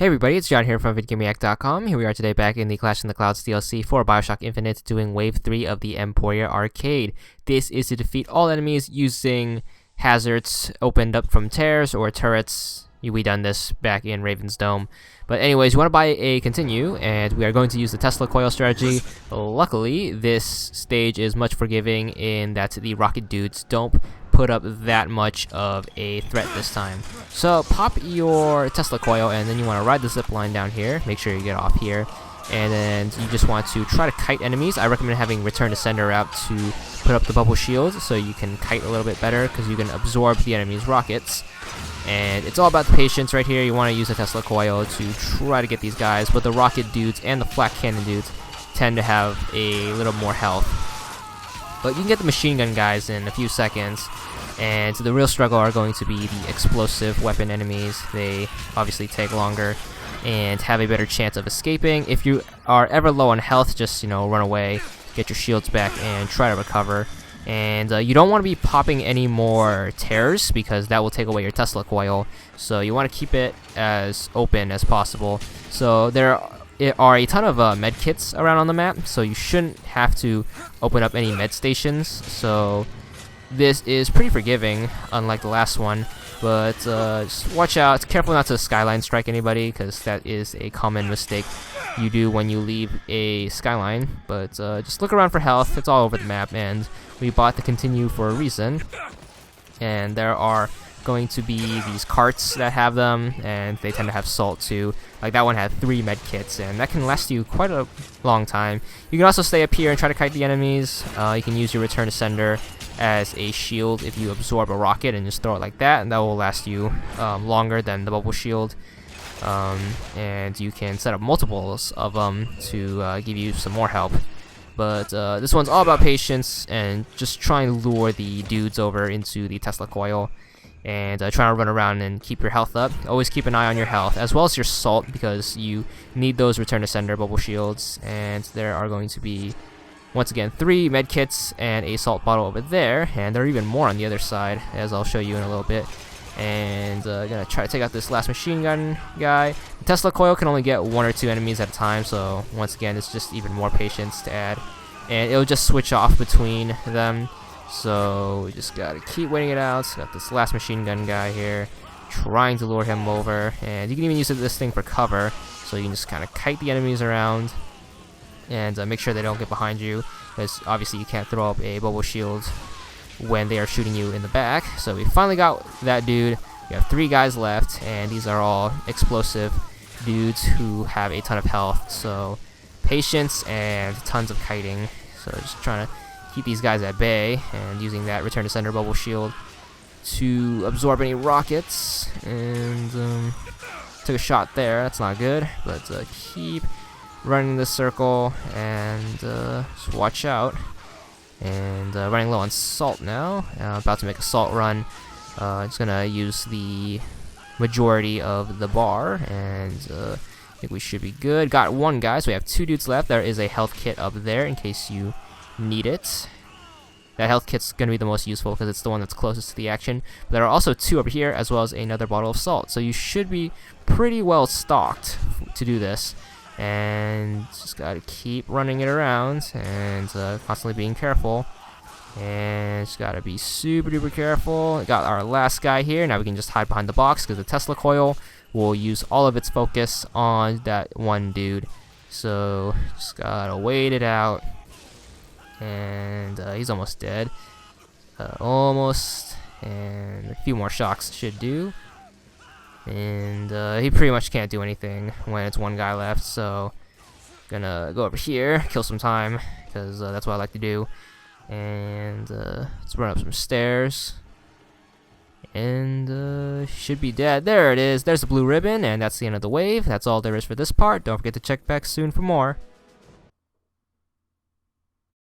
Hey everybody, it's John here from VidGamiac.com. Here we are today back in the Clash in the Clouds DLC for BioShock Infinite, doing Wave 3 of the Emporia arcade. This is to defeat all enemies using hazards opened up from tears or turrets. We done this back in Raven's Dome. But anyways, you want to buy a continue, and we are going to use the Tesla coil strategy. Luckily, this stage is much forgiving in that the rocket dudes don't put up that much of a threat this time. So pop your Tesla coil, and then you want to ride the zip line down here. Make sure you get off here, and then you just want to try to kite enemies. I recommend having return to sender out to put up the bubble shield so you can kite a little bit better, because you can absorb the enemy's rockets. And it's all about the patience right here. You want to use the Tesla coil to try to get these guys, but the rocket dudes and the flak cannon dudes tend to have a little more health. But you can get the machine gun guys in a few seconds, and the real struggle are going to be the explosive weapon enemies. They obviously take longer and have a better chance of escaping. If you are ever low on health, just run away, get your shields back, and try to recover. And you don't want to be popping any more tears, because that will take away your Tesla coil. So you want to keep it as open as possible. So there are a ton of med kits around on the map, so you shouldn't have to open up any med stations. So this is pretty forgiving, unlike the last one. But just watch out, careful not to skyline strike anybody, because that is a common mistake you do when you leave a skyline. But just look around for health. It's all over the map, and we bought the continue for a reason. And there are going to be these carts that have them, and they tend to have salt too. Like that one had 3 med kits, and that can last you quite a long time. You can also stay up here and try to kite the enemies. You can use your return to sender as a shield if you absorb a rocket and just throw it like that, and that will last you longer than the bubble shield. And you can set up multiples of them to give you some more help. But this one's all about patience and just trying to lure the dudes over into the Tesla coil, and trying to run around and keep your health up. Always keep an eye on your health as well as your salt, because you need those return to sender bubble shields. And there are going to be, once again, 3 med kits and a salt bottle over there, and there are even more on the other side, as I'll show you in a little bit. And gonna try to take out this last machine gun guy. The Tesla coil can only get 1 or 2 enemies at a time, so once again, it's just even more patience to add, and it'll just switch off between them. So we just gotta keep waiting it out. Got this last machine gun guy here, trying to lure him over, and you can even use this thing for cover, so you can just kind of kite the enemies around and make sure they don't get behind you, because obviously you can't throw up a bubble shield when they are shooting you in the back. So we finally got that dude. We have 3 guys left, and these are all explosive dudes who have a ton of health. So patience and tons of kiting. So just trying to keep these guys at bay, and using that return to sender bubble shield to absorb any rockets. And took a shot there. That's not good, but keep running this circle, and just watch out. And running low on salt now. About to make a salt run. Just gonna use the majority of the bar, and I think we should be good. Got 1 guy, so we have 2 dudes left. There is a health kit up there in case you need it. That health kit's gonna be the most useful because it's the one that's closest to the action. But there are also 2 over here, as well as another bottle of salt. So you should be pretty well stocked to do this. And just gotta keep running it around, and constantly being careful. And just gotta be super duper careful. Got our last guy here. Now we can just hide behind the box, because the Tesla coil will use all of its focus on that one dude. So just gotta wait it out. And he's almost dead. Almost. And a few more shocks should do. And he pretty much can't do anything when it's 1 guy left, so gonna go over here, kill some time, because that's what I like to do. And let's run up some stairs, and should be dead. There it is. There's the blue ribbon, and that's the end of the wave. That's all there is for this part. Don't forget to check back soon for more.